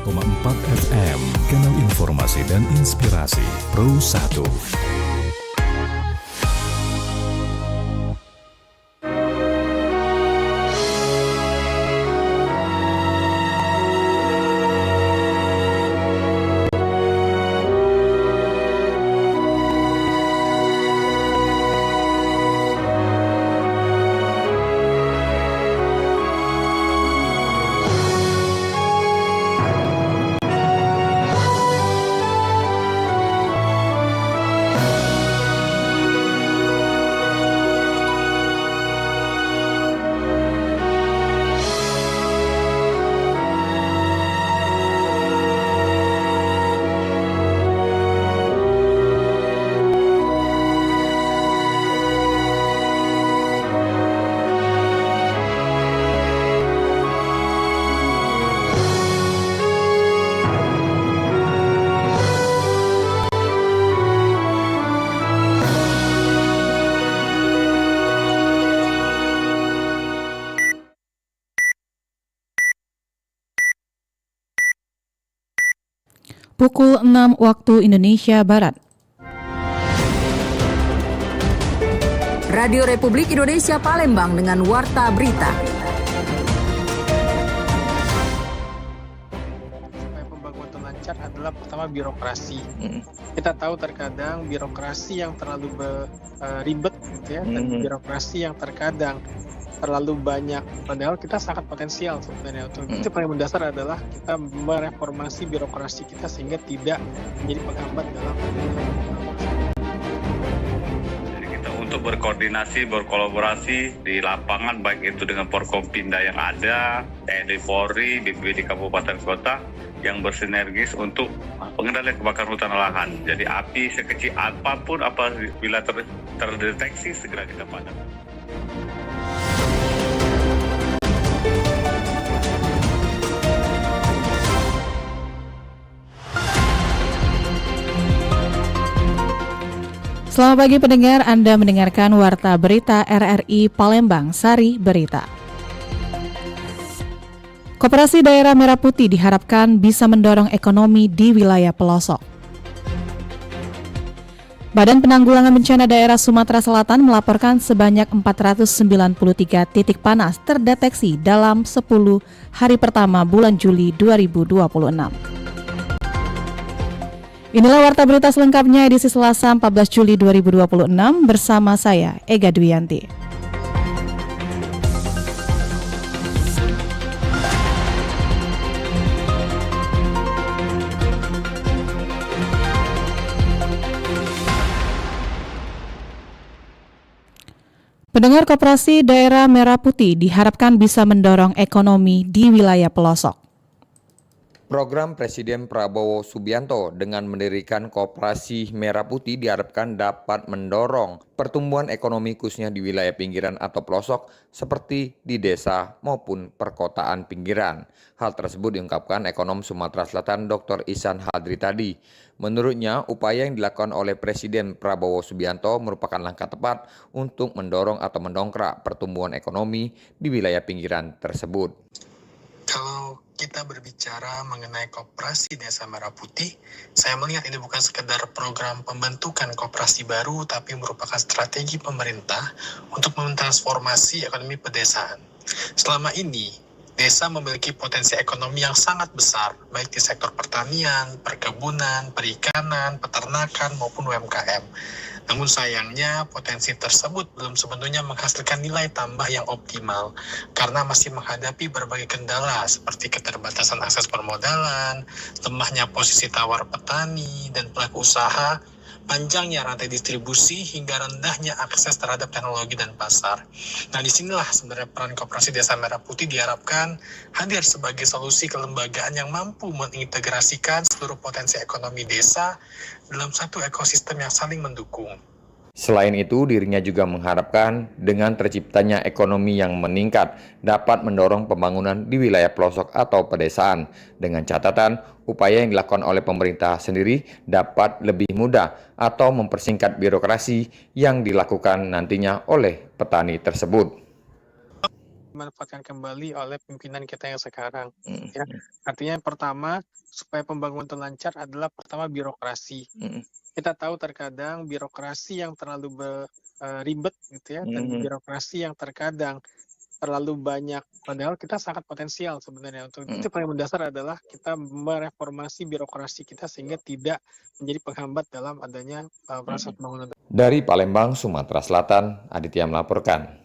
FM, kanal informasi dan inspirasi Pro 1. Pukul 6 waktu Indonesia Barat. Radio Republik Indonesia Palembang dengan Warta Berita. Supaya pembangunan lancar adalah pertama birokrasi. Kita tahu terkadang birokrasi yang terlalu ribet gitu ya, dan birokrasi yang terkadang terlalu banyak, padahal kita sangat potensial sebenarnya. Itu paling mendasar adalah kita mereformasi birokrasi kita sehingga tidak menjadi penghambat dalam untuk berkoordinasi, berkolaborasi di lapangan, baik itu dengan Forkompinda yang ada, TNI Polri, BPBD Kabupaten Kota yang bersinergis untuk pengendalian kebakaran hutan dan lahan. Jadi api sekecil apapun apabila terdeteksi segera kita padamkan. Selamat pagi pendengar, Anda mendengarkan Warta Berita RRI Palembang, Sari Berita. Koperasi Daerah Merah Putih diharapkan bisa mendorong ekonomi di wilayah pelosok. Badan Penanggulangan Bencana Daerah Sumatera Selatan melaporkan sebanyak 493 titik panas terdeteksi dalam 10 hari pertama bulan Juli 2026. Inilah Warta Berita selengkapnya edisi Selasa 14 Juli 2026 bersama saya, Ega Dwianti. Pendengar, Koperasi Daerah Merah Putih diharapkan bisa mendorong ekonomi di wilayah pelosok. Program Presiden Prabowo Subianto dengan mendirikan Koperasi Merah Putih diharapkan dapat mendorong pertumbuhan ekonomi khususnya di wilayah pinggiran atau pelosok seperti di desa maupun perkotaan pinggiran. Hal tersebut diungkapkan ekonom Sumatera Selatan Dr. Ihsan Hadri tadi. Menurutnya, upaya yang dilakukan oleh Presiden Prabowo Subianto merupakan langkah tepat untuk mendorong atau mendongkrak pertumbuhan ekonomi di wilayah pinggiran tersebut. Kalau kita berbicara mengenai Koperasi Desa Merah Putih, saya melihat ini bukan sekedar program pembentukan koperasi baru, tapi merupakan strategi pemerintah untuk mentransformasi ekonomi pedesaan. Selama ini, desa memiliki potensi ekonomi yang sangat besar, baik di sektor pertanian, perkebunan, perikanan, peternakan, maupun UMKM. Namun sayangnya potensi tersebut belum sepenuhnya menghasilkan nilai tambah yang optimal karena masih menghadapi berbagai kendala seperti keterbatasan akses permodalan, lemahnya posisi tawar petani dan pelaku usaha, panjangnya rantai distribusi hingga rendahnya akses terhadap teknologi dan pasar. Nah, disinilah sebenarnya peran Koperasi Desa Merah Putih diharapkan hadir sebagai solusi kelembagaan yang mampu mengintegrasikan seluruh potensi ekonomi desa dalam satu ekosistem yang saling mendukung. Selain itu, dirinya juga mengharapkan dengan terciptanya ekonomi yang meningkat dapat mendorong pembangunan di wilayah pelosok atau pedesaan. Dengan catatan, upaya yang dilakukan oleh pemerintah sendiri dapat lebih mudah atau mempersingkat birokrasi yang dilakukan nantinya oleh petani tersebut. dimanfaatkan kembali oleh pimpinan kita yang sekarang. Ya, artinya yang pertama supaya pembangunan itu lancar adalah pertama birokrasi. Kita tahu terkadang birokrasi yang terlalu ribet gitu ya, dan birokrasi yang terkadang terlalu banyak, padahal kita sangat potensial sebenarnya untuk itu. Paling mendasar adalah kita mereformasi birokrasi kita sehingga tidak menjadi penghambat dalam adanya proses pembangunan. Dari Palembang, Sumatera Selatan, Aditya melaporkan.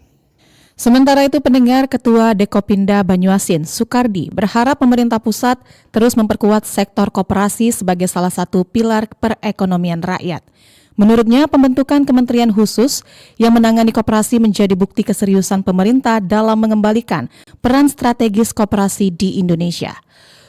Sementara itu, pendengar, Ketua Dekopinda Banyuasin, Sukardi, berharap pemerintah pusat terus memperkuat sektor koperasi sebagai salah satu pilar perekonomian rakyat. Menurutnya, pembentukan kementerian khusus yang menangani koperasi menjadi bukti keseriusan pemerintah dalam mengembalikan peran strategis koperasi di Indonesia.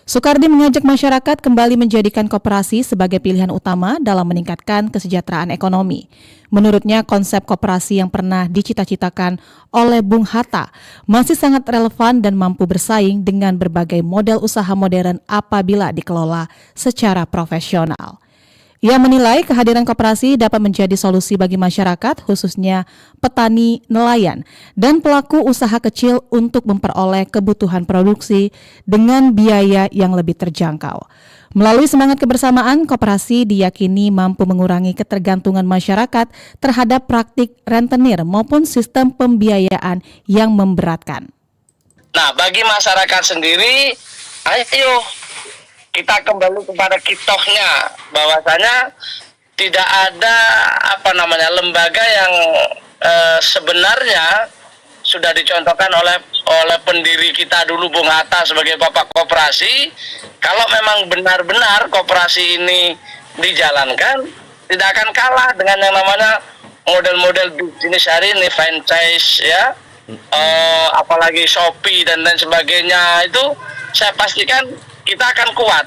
Sukardi mengajak masyarakat kembali menjadikan koperasi sebagai pilihan utama dalam meningkatkan kesejahteraan ekonomi. Menurutnya, konsep koperasi yang pernah dicita-citakan oleh Bung Hatta masih sangat relevan dan mampu bersaing dengan berbagai model usaha modern apabila dikelola secara profesional. Ia menilai kehadiran koperasi dapat menjadi solusi bagi masyarakat, khususnya petani, nelayan, dan pelaku usaha kecil untuk memperoleh kebutuhan produksi dengan biaya yang lebih terjangkau. Melalui semangat kebersamaan, koperasi diyakini mampu mengurangi ketergantungan masyarakat terhadap praktik rentenir maupun sistem pembiayaan yang memberatkan. Nah, bagi masyarakat sendiri, ayo kita kembali kepada kitohnya, bahwasanya tidak ada lembaga yang sebenarnya sudah dicontohkan oleh pendiri kita dulu, Bung Hatta, sebagai bapak koperasi. Kalau memang benar-benar koperasi ini dijalankan, tidak akan kalah dengan yang namanya model-model bisnis hari ini, franchise ya, apalagi Shopee dan lain sebagainya. Itu saya pastikan kita akan kuat.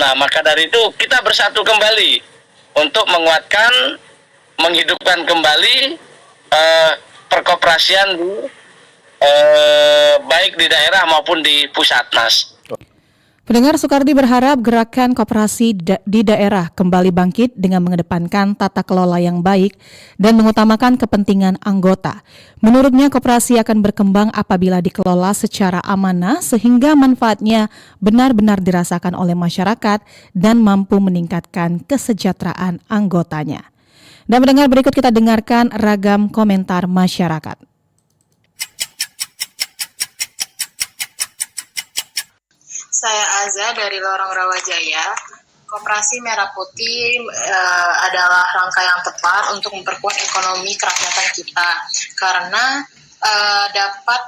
Nah, maka dari itu kita bersatu kembali untuk menguatkan, menghidupkan kembali perkoperasian baik di daerah maupun di pusat, Mas. Pendengar, Sukardi berharap gerakan koperasi di daerah kembali bangkit dengan mengedepankan tata kelola yang baik dan mengutamakan kepentingan anggota. Menurutnya, koperasi akan berkembang apabila dikelola secara amanah sehingga manfaatnya benar-benar dirasakan oleh masyarakat dan mampu meningkatkan kesejahteraan anggotanya. Dan pendengar, berikut kita dengarkan ragam komentar masyarakat. Saya Aza dari Lorong Rawajaya. Koperasi Merah Putih adalah langkah yang tepat untuk memperkuat ekonomi kerakyatan kita karena dapat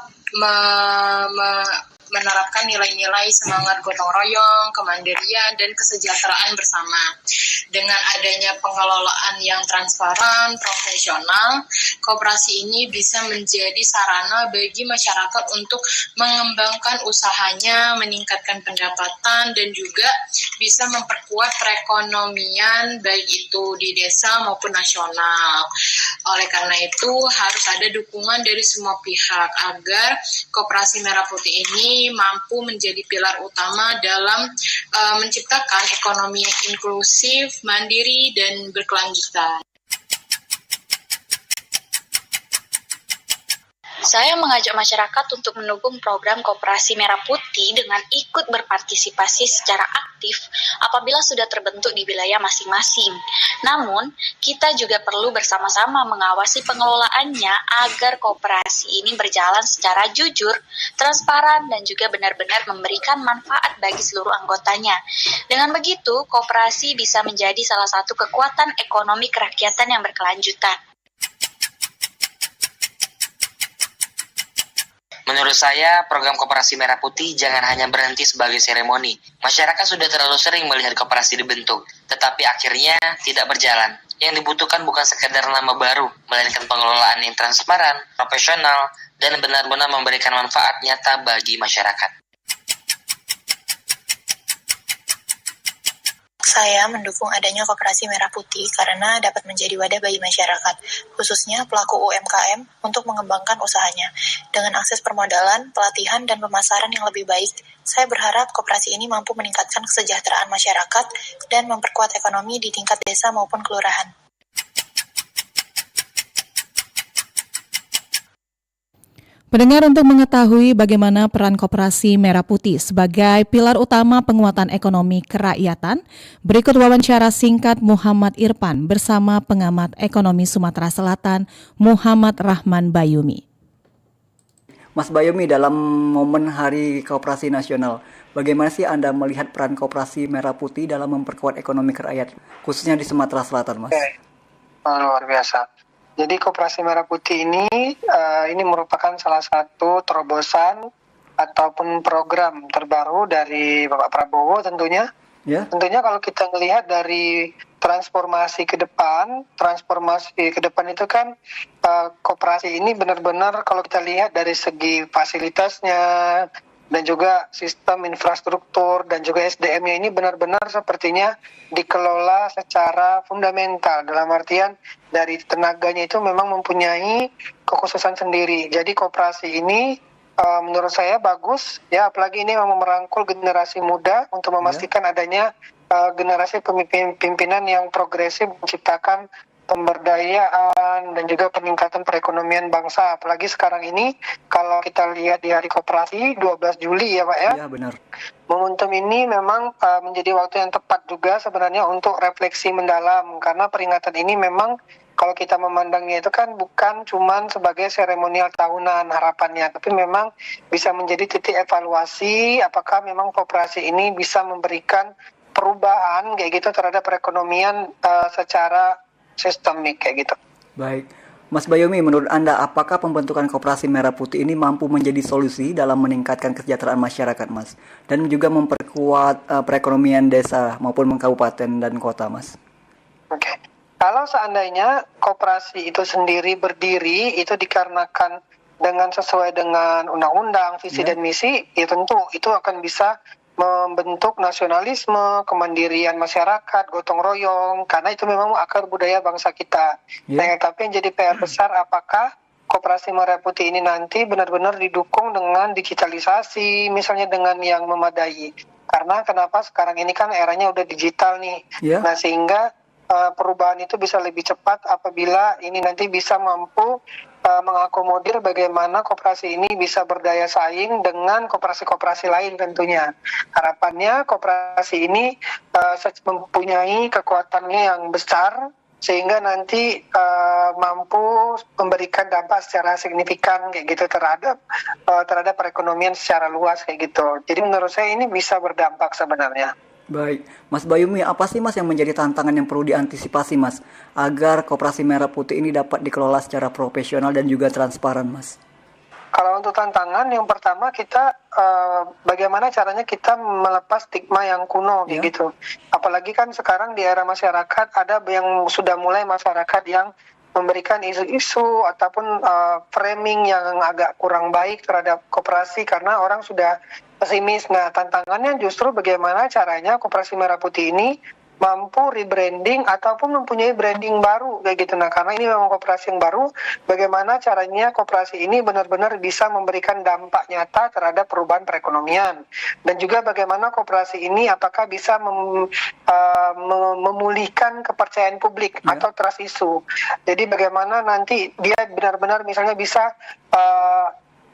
menerapkan nilai-nilai semangat gotong royong, kemandirian, dan kesejahteraan bersama. Dengan adanya pengelolaan yang transparan, profesional, koperasi ini bisa menjadi sarana bagi masyarakat untuk mengembangkan usahanya, meningkatkan pendapatan, dan juga bisa memperkuat perekonomian baik itu di desa maupun nasional. Oleh karena itu, harus ada dukungan dari semua pihak agar Koperasi Merah Putih ini mampu menjadi pilar utama dalam menciptakan ekonomi yang inklusif, mandiri, dan berkelanjutan. Saya mengajak masyarakat untuk mendukung program Koperasi Merah Putih dengan ikut berpartisipasi secara aktif apabila sudah terbentuk di wilayah masing-masing. Namun, kita juga perlu bersama-sama mengawasi pengelolaannya agar koperasi ini berjalan secara jujur, transparan, dan juga benar-benar memberikan manfaat bagi seluruh anggotanya. Dengan begitu, koperasi bisa menjadi salah satu kekuatan ekonomi kerakyatan yang berkelanjutan. Menurut saya, program Koperasi Merah Putih jangan hanya berhenti sebagai seremoni. Masyarakat sudah terlalu sering melihat koperasi dibentuk, tetapi akhirnya tidak berjalan. Yang dibutuhkan bukan sekedar nama baru, melainkan pengelolaan yang transparan, profesional, dan benar-benar memberikan manfaat nyata bagi masyarakat. Saya mendukung adanya Koperasi Merah Putih karena dapat menjadi wadah bagi masyarakat, khususnya pelaku UMKM untuk mengembangkan usahanya. Dengan akses permodalan, pelatihan, dan pemasaran yang lebih baik, saya berharap koperasi ini mampu meningkatkan kesejahteraan masyarakat dan memperkuat ekonomi di tingkat desa maupun kelurahan. Pendengar, untuk mengetahui bagaimana peran Koperasi Merah Putih sebagai pilar utama penguatan ekonomi kerakyatan, berikut wawancara singkat Muhammad Irfan bersama pengamat ekonomi Sumatera Selatan Muhammad Rahman Bayumi. Mas Bayumi, dalam momen Hari Koperasi Nasional, bagaimana sih Anda melihat peran Koperasi Merah Putih dalam memperkuat ekonomi kerakyatan, khususnya di Sumatera Selatan, Mas? Luar biasa. Jadi Koperasi Merah Putih ini merupakan salah satu terobosan ataupun program terbaru dari Bapak Prabowo tentunya. Ya. Tentunya kalau kita melihat dari transformasi ke depan itu kan koperasi ini benar-benar kalau kita lihat dari segi fasilitasnya dan juga sistem infrastruktur dan juga SDM-nya ini benar-benar sepertinya dikelola secara fundamental, dalam artian dari tenaganya itu memang mempunyai kekhususan sendiri. Jadi koperasi ini menurut saya bagus ya, apalagi ini memang merangkul generasi muda untuk memastikan adanya generasi pimpinan yang progresif, menciptakan pemberdayaan dan juga peningkatan perekonomian bangsa. Apalagi sekarang ini kalau kita lihat di Hari Koperasi 12 Juli ya Pak ya. Iya, benar. Momentum ini memang menjadi waktu yang tepat juga sebenarnya untuk refleksi mendalam, karena peringatan ini memang kalau kita memandangnya itu kan bukan cuman sebagai seremonial tahunan harapannya, tapi memang bisa menjadi titik evaluasi apakah memang koperasi ini bisa memberikan perubahan kayak gitu terhadap perekonomian secara sistemik kayak gitu. Baik. Mas Bayumi, menurut Anda apakah pembentukan Koperasi Merah Putih ini mampu menjadi solusi dalam meningkatkan kesejahteraan masyarakat, Mas? Dan juga memperkuat perekonomian desa maupun kabupaten dan kota, Mas? Oke. Kalau seandainya koperasi itu sendiri berdiri, itu dikarenakan dengan sesuai dengan undang-undang, visi dan misi, ya tentu itu akan bisa membentuk nasionalisme, kemandirian masyarakat, gotong royong, karena itu memang akar budaya bangsa kita. Nah, tapi yang jadi PR besar, apakah Koperasi Merah Putih ini nanti benar-benar didukung dengan digitalisasi, misalnya dengan yang memadai. Karena kenapa sekarang ini kan eranya udah digital nih. Nah, sehingga perubahan itu bisa lebih cepat apabila ini nanti bisa mampu mengakomodir bagaimana koperasi ini bisa berdaya saing dengan koperasi-koperasi lain tentunya. Harapannya koperasi ini mempunyai kekuatannya yang besar sehingga nanti mampu memberikan dampak secara signifikan kayak gitu terhadap perekonomian secara luas kayak gitu. Jadi menurut saya ini bisa berdampak sebenarnya. Baik, Mas Bayumi, apa sih Mas yang menjadi tantangan yang perlu diantisipasi Mas agar Koperasi Merah Putih ini dapat dikelola secara profesional dan juga transparan, Mas? Kalau untuk tantangan, yang pertama kita bagaimana caranya kita melepas stigma yang kuno gitu. Apalagi kan sekarang di era masyarakat ada yang sudah mulai masyarakat yang memberikan isu-isu ataupun framing yang agak kurang baik terhadap koperasi karena orang sudah pesimis. Nah, tantangannya justru bagaimana caranya Koperasi Merah Putih ini mampu rebranding ataupun mempunyai branding baru kayak gitu. Nah, karena ini memang koperasi yang baru, bagaimana caranya koperasi ini benar-benar bisa memberikan dampak nyata terhadap perubahan perekonomian. Dan juga bagaimana koperasi ini apakah bisa memulihkan kepercayaan publik atau trust issue. Jadi bagaimana nanti dia benar-benar misalnya bisa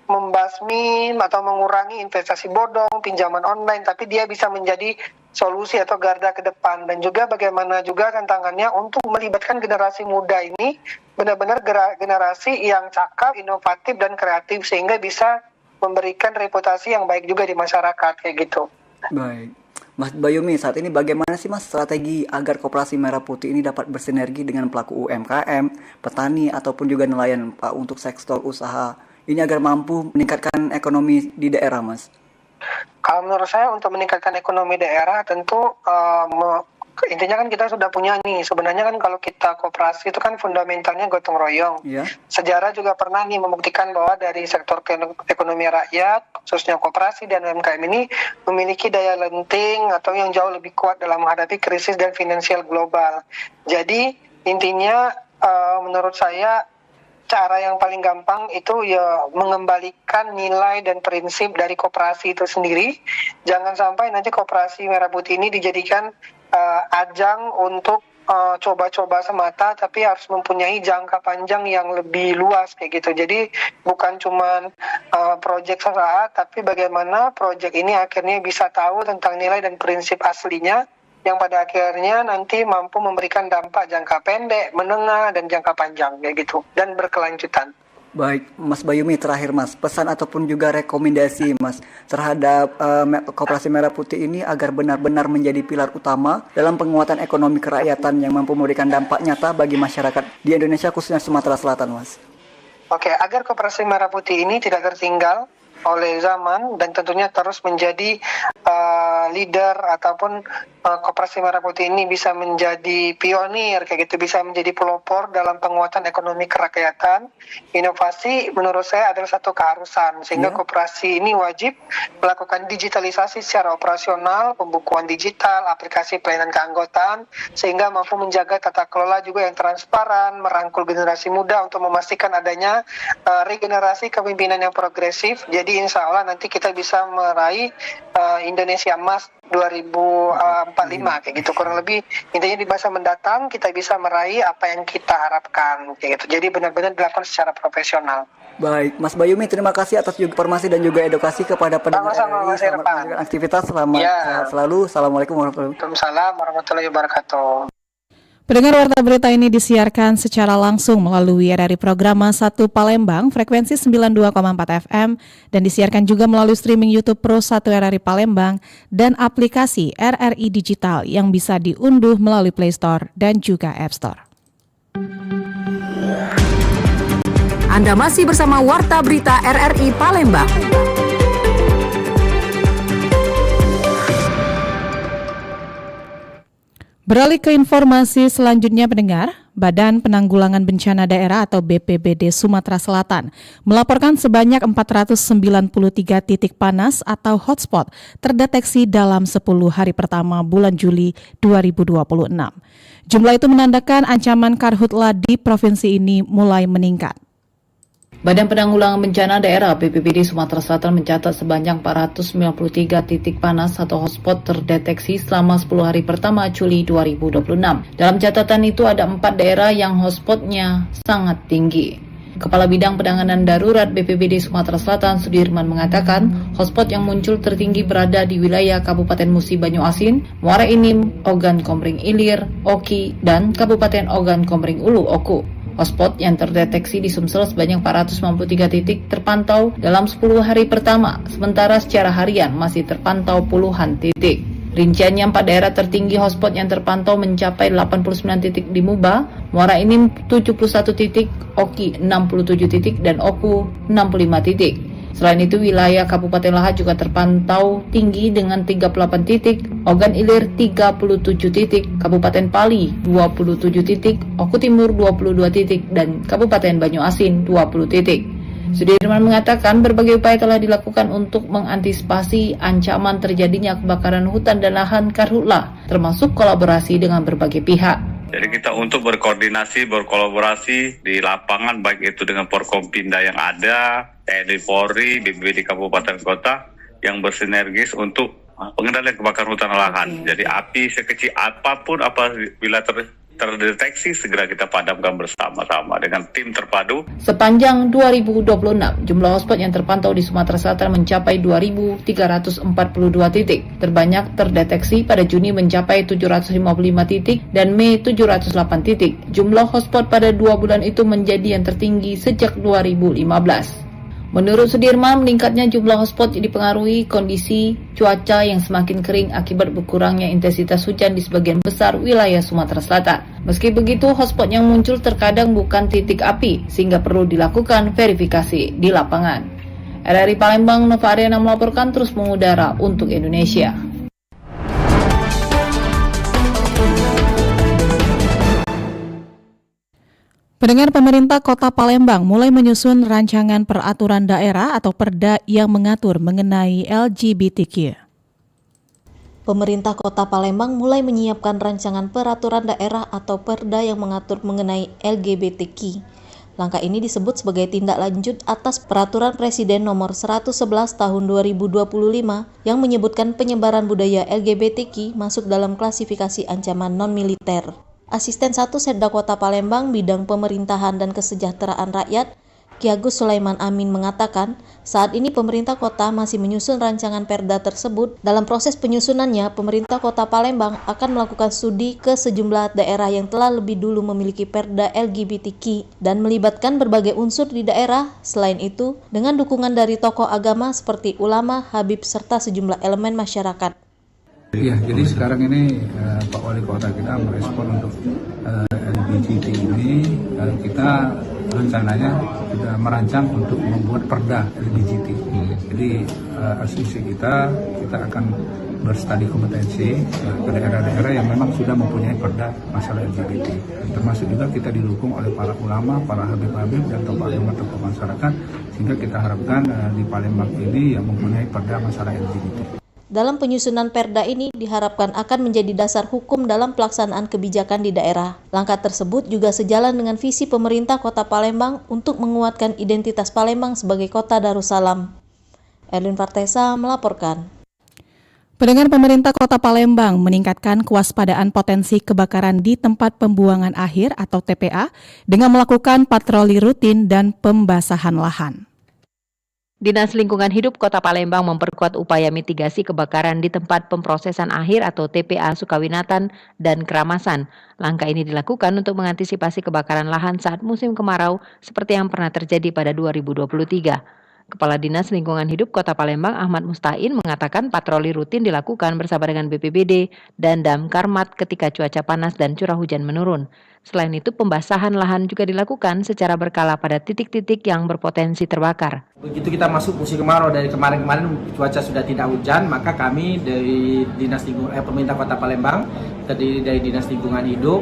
membasmi atau mengurangi investasi bodong, pinjaman online, tapi dia bisa menjadi solusi atau garda ke depan. Dan juga bagaimana juga tantangannya untuk melibatkan generasi muda ini benar-benar generasi yang cakap, inovatif, dan kreatif sehingga bisa memberikan reputasi yang baik juga di masyarakat kayak gitu. Baik. Mas Bayumi, saat ini bagaimana sih Mas strategi agar Koperasi Merah Putih ini dapat bersinergi dengan pelaku UMKM, petani, ataupun juga nelayan Pak untuk sektor usaha ini agar mampu meningkatkan ekonomi di daerah, Mas? Kalau menurut saya untuk meningkatkan ekonomi daerah tentu intinya kan kita sudah punya nih. Sebenarnya kan kalau kita koperasi itu kan fundamentalnya gotong royong. Sejarah juga pernah nih membuktikan bahwa dari sektor ekonomi rakyat, khususnya koperasi dan UMKM ini memiliki daya lenting atau yang jauh lebih kuat dalam menghadapi krisis dan finansial global. Jadi intinya menurut saya cara yang paling gampang itu ya mengembalikan nilai dan prinsip dari koperasi itu sendiri. Jangan sampai nanti Koperasi Merah Putih ini dijadikan ajang untuk coba-coba semata, tapi harus mempunyai jangka panjang yang lebih luas kayak gitu. Jadi bukan cuma proyek sesaat, tapi bagaimana proyek ini akhirnya bisa tahu tentang nilai dan prinsip aslinya yang pada akhirnya nanti mampu memberikan dampak jangka pendek, menengah, dan jangka panjang kayak gitu, dan berkelanjutan. Baik, Mas Bayumi, terakhir Mas, pesan ataupun juga rekomendasi Mas terhadap Koperasi Merah Putih ini agar benar-benar menjadi pilar utama dalam penguatan ekonomi kerakyatan yang mampu memberikan dampak nyata bagi masyarakat di Indonesia, khususnya Sumatera Selatan, Mas. Oke, agar Koperasi Merah Putih ini tidak tertinggal oleh zaman dan tentunya terus menjadi leader ataupun Koperasi Merah Putih ini bisa menjadi pionir kayak gitu, bisa menjadi pelopor dalam penguatan ekonomi kerakyatan. Inovasi menurut saya adalah satu keharusan, sehingga koperasi ini wajib melakukan digitalisasi secara operasional, pembukuan digital, aplikasi pelayanan keanggotaan, sehingga mampu menjaga tata kelola juga yang transparan, merangkul generasi muda untuk memastikan adanya regenerasi kepemimpinan yang progresif. Jadi insya Allah nanti kita bisa meraih Indonesia Emas 2045 kayak gitu, kurang lebih intinya di masa mendatang kita bisa meraih apa yang kita harapkan kayak gitu. Jadi benar-benar dilakukan secara profesional. Baik, Mas Bayumi, terima kasih atas juga informasi dan juga edukasi kepada pendengar RRI. Selamat melanjutkan aktivitas, selamat sehat selalu. Assalamualaikum warahmatullahi wabarakatuh. Pendengar Warta Berita ini disiarkan secara langsung melalui RRI Programa 1 Palembang, frekuensi 92,4 FM, dan disiarkan juga melalui streaming YouTube Pro 1 RRI Palembang dan aplikasi RRI Digital yang bisa diunduh melalui Play Store dan juga App Store. Anda masih bersama Warta Berita RRI Palembang. Beralih ke informasi selanjutnya, pendengar, Badan Penanggulangan Bencana Daerah atau BPBD Sumatera Selatan melaporkan sebanyak 493 titik panas atau hotspot terdeteksi dalam 10 hari pertama bulan Juli 2026. Jumlah itu menandakan ancaman karhutla di provinsi ini mulai meningkat. Badan Penanggulangan Bencana Daerah BPBD Sumatera Selatan mencatat sebanyak 493 titik panas atau hotspot terdeteksi selama 10 hari pertama Juli 2026. Dalam catatan itu ada 4 daerah yang hotspotnya sangat tinggi. Kepala Bidang Penanganan Darurat BPBD Sumatera Selatan Sudirman mengatakan hotspot yang muncul tertinggi berada di wilayah Kabupaten Musi Banyu Asin, Muara Enim, Ogan Komering Ilir, Oki, dan Kabupaten Ogan Komering Ulu, Oku. Hotspot yang terdeteksi di Sumsel sebanyak 493 titik terpantau dalam 10 hari pertama, sementara secara harian masih terpantau puluhan titik. Rinciannya 4 daerah tertinggi hotspot yang terpantau mencapai 89 titik di Muba, Muara Enim 71 titik, Oki 67 titik, dan Oku 65 titik. Selain itu, wilayah Kabupaten Lahat juga terpantau tinggi dengan 38 titik, Ogan Ilir 37 titik, Kabupaten Pali 27 titik, Oku Timur 22 titik, dan Kabupaten Banyu Asin 20 titik. Sudirman mengatakan berbagai upaya telah dilakukan untuk mengantisipasi ancaman terjadinya kebakaran hutan dan lahan karhutla, termasuk kolaborasi dengan berbagai pihak. Jadi kita untuk berkoordinasi, berkolaborasi di lapangan, baik itu dengan Porkompinda yang ada, TNI Polri, BPBD Kabupaten Kota, yang bersinergis untuk pengendalian kebakaran hutan dan lahan. Jadi api sekecil apapun apabila terdeteksi segera kita padamkan bersama-sama dengan tim terpadu. Sepanjang 2026, jumlah hotspot yang terpantau di Sumatera Selatan mencapai 2.342 titik. Terbanyak terdeteksi pada Juni mencapai 755 titik dan Mei 708 titik. Jumlah hotspot pada 2 bulan itu menjadi yang tertinggi sejak 2015. Menurut Sudirman, meningkatnya jumlah hotspot dipengaruhi kondisi cuaca yang semakin kering akibat berkurangnya intensitas hujan di sebagian besar wilayah Sumatera Selatan. Meski begitu, hotspot yang muncul terkadang bukan titik api, sehingga perlu dilakukan verifikasi di lapangan. RRI Palembang, Nova Ariana melaporkan terus mengudara untuk Indonesia. Pendengar, pemerintah Kota Palembang mulai menyusun rancangan peraturan daerah atau Perda yang mengatur mengenai LGBTQ. Pemerintah Kota Palembang mulai menyiapkan rancangan peraturan daerah atau Perda yang mengatur mengenai LGBTQ. Langkah ini disebut sebagai tindak lanjut atas Peraturan Presiden Nomor 111 Tahun 2025 yang menyebutkan penyebaran budaya LGBTQ masuk dalam klasifikasi ancaman non-militer. Asisten 1 Setda Kota Palembang Bidang Pemerintahan dan Kesejahteraan Rakyat, Ki Agus Sulaiman Amin mengatakan, saat ini pemerintah kota masih menyusun rancangan perda tersebut. Dalam proses penyusunannya, pemerintah kota Palembang akan melakukan studi ke sejumlah daerah yang telah lebih dulu memiliki perda LGBTQ dan melibatkan berbagai unsur di daerah. Selain itu, dengan dukungan dari tokoh agama seperti ulama, habib, serta sejumlah elemen masyarakat. Iya, jadi sekarang ini Pak Wali Kota kita merespon untuk LGBT ini. Kita rencananya sudah merancang untuk membuat perda LGBT. Jadi asumsi kita akan berstudi kompetensi ke daerah-daerah yang memang sudah mempunyai perda masalah LGBT. Termasuk juga kita didukung oleh para ulama, para habib-habib dan tokoh agama, tokoh masyarakat, sehingga kita harapkan di Palembang ini yang mempunyai perda masalah LGBT. Dalam penyusunan perda ini diharapkan akan menjadi dasar hukum dalam pelaksanaan kebijakan di daerah. Langkah tersebut juga sejalan dengan visi pemerintah Kota Palembang untuk menguatkan identitas Palembang sebagai Kota Darussalam. Erlin Fartesa melaporkan. Pendengar, pemerintah Kota Palembang meningkatkan kewaspadaan potensi kebakaran di tempat pembuangan akhir atau TPA dengan melakukan patroli rutin dan pembasahan lahan. Dinas Lingkungan Hidup Kota Palembang memperkuat upaya mitigasi kebakaran di tempat pemprosesan akhir atau TPA Sukawinatan dan Keramasan. Langkah ini dilakukan untuk mengantisipasi kebakaran lahan saat musim kemarau seperti yang pernah terjadi pada 2023. Kepala Dinas Lingkungan Hidup Kota Palembang Ahmad Mustain mengatakan patroli rutin dilakukan bersama dengan BPBD dan Damkarmat ketika cuaca panas dan curah hujan menurun. Selain itu, pembasahan lahan juga dilakukan secara berkala pada titik-titik yang berpotensi terbakar. Begitu kita masuk musim kemarau, dari kemarin-kemarin cuaca sudah tidak hujan, maka kami dari pemerintah Kota Palembang, terdiri dari Dinas Lingkungan Hidup,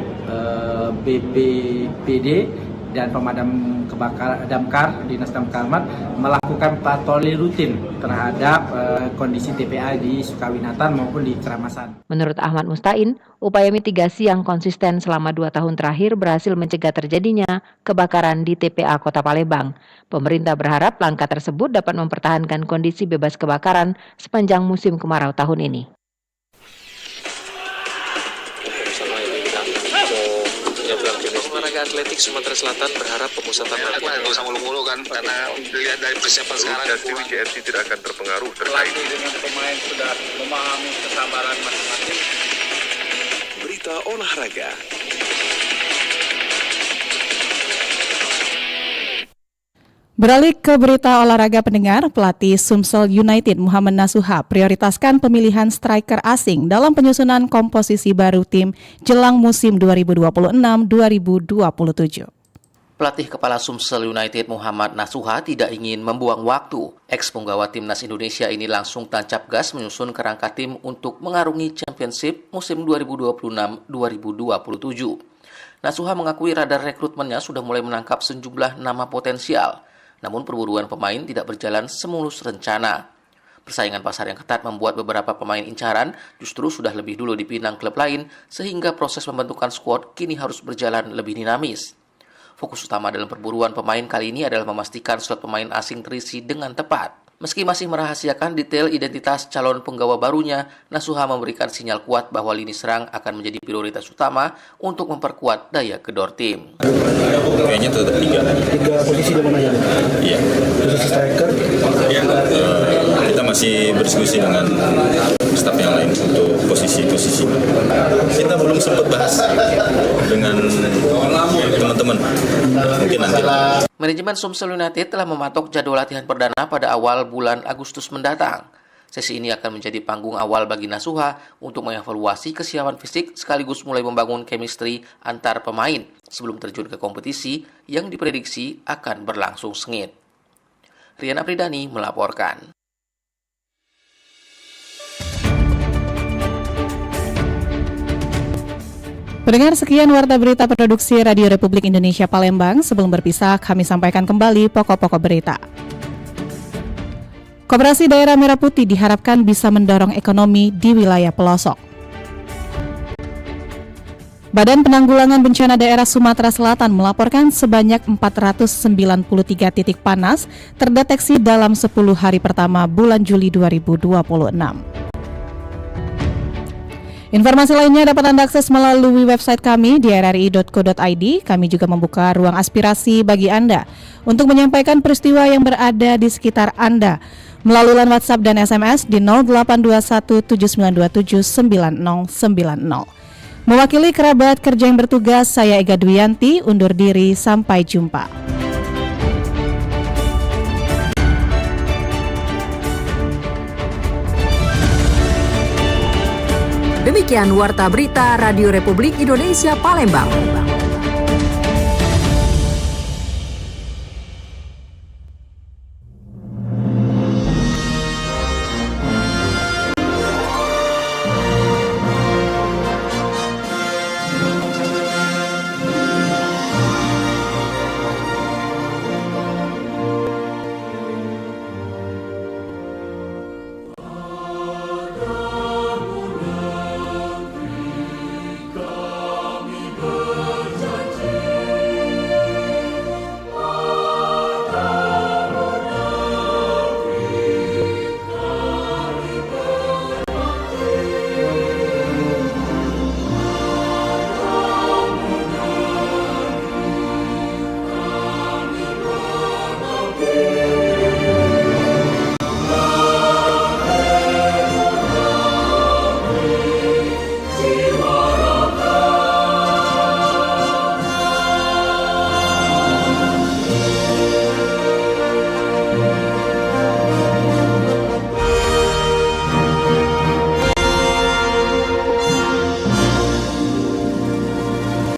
BPBD, dan pemadam kebakaran Damkar, Dinas Damkarmat melakukan patroli rutin terhadap kondisi TPA di Sukawinatan maupun di Keramasan. Menurut Ahmad Mustain, upaya mitigasi yang konsisten selama 2 tahun terakhir berhasil mencegah terjadinya kebakaran di TPA Kota Palembang. Pemerintah berharap langkah tersebut dapat mempertahankan kondisi bebas kebakaran sepanjang musim kemarau tahun ini. Olahraga atletik Sumatera Selatan berharap pemusatan latihan nggak usah mulu-mulu kan, karena dilihat dari persiapan sekarang GFC tidak akan terpengaruh terkait dengan pemain sudah memahami kesabaran masing-masing. Berita olahraga. Beralih ke berita olahraga, pendengar, pelatih Sumsel United Muhammad Nasuha prioritaskan pemilihan striker asing dalam penyusunan komposisi baru tim jelang musim 2026-2027. Pelatih kepala Sumsel United Muhammad Nasuha tidak ingin membuang waktu. Ex-penggawa timnas Indonesia ini langsung tancap gas menyusun kerangka tim untuk mengarungi Championship musim 2026-2027. Nasuha mengakui radar rekrutmennya sudah mulai menangkap sejumlah nama potensial. Namun perburuan pemain tidak berjalan semulus rencana. Persaingan pasar yang ketat membuat beberapa pemain incaran justru sudah lebih dulu dipinang klub lain, sehingga proses pembentukan skuad kini harus berjalan lebih dinamis. Fokus utama dalam perburuan pemain kali ini adalah memastikan slot pemain asing terisi dengan tepat. Meski masih merahasiakan detail identitas calon penggawa barunya, Nasuha memberikan sinyal kuat bahwa lini serang akan menjadi prioritas utama untuk memperkuat daya kedor tim. Kayaknya tetap 3 posisi di mana ya? Iya. Posisi striker? Iya. Kita masih berdiskusi dengan staf yang lain untuk posisi-posisi. Kita belum sempat bahas dengan teman-teman. Mungkin nanti. Manajemen Sumsel United telah mematok jadwal latihan perdana pada awal bulan Agustus mendatang. Sesi ini akan menjadi panggung awal bagi Nasuha untuk mengevaluasi kesiapan fisik sekaligus mulai membangun chemistry antar pemain sebelum terjun ke kompetisi yang diprediksi akan berlangsung sengit. Rian Apridani melaporkan. Pendengar, sekian Warta Berita Produksi Radio Republik Indonesia Palembang. Sebelum berpisah, kami sampaikan kembali pokok-pokok berita. Koperasi Daerah Merah Putih diharapkan bisa mendorong ekonomi di wilayah pelosok. Badan Penanggulangan Bencana Daerah Sumatera Selatan melaporkan sebanyak 493 titik panas terdeteksi dalam 10 hari pertama bulan Juli 2026. Informasi lainnya dapat Anda akses melalui website kami di rri.co.id. Kami juga membuka ruang aspirasi bagi Anda untuk menyampaikan peristiwa yang berada di sekitar Anda melalui line WhatsApp dan SMS di 082179279090. Mewakili kerabat kerja yang bertugas, saya Ega Dwianti undur diri, sampai jumpa. Demikian Warta Berita Radio Republik Indonesia Palembang.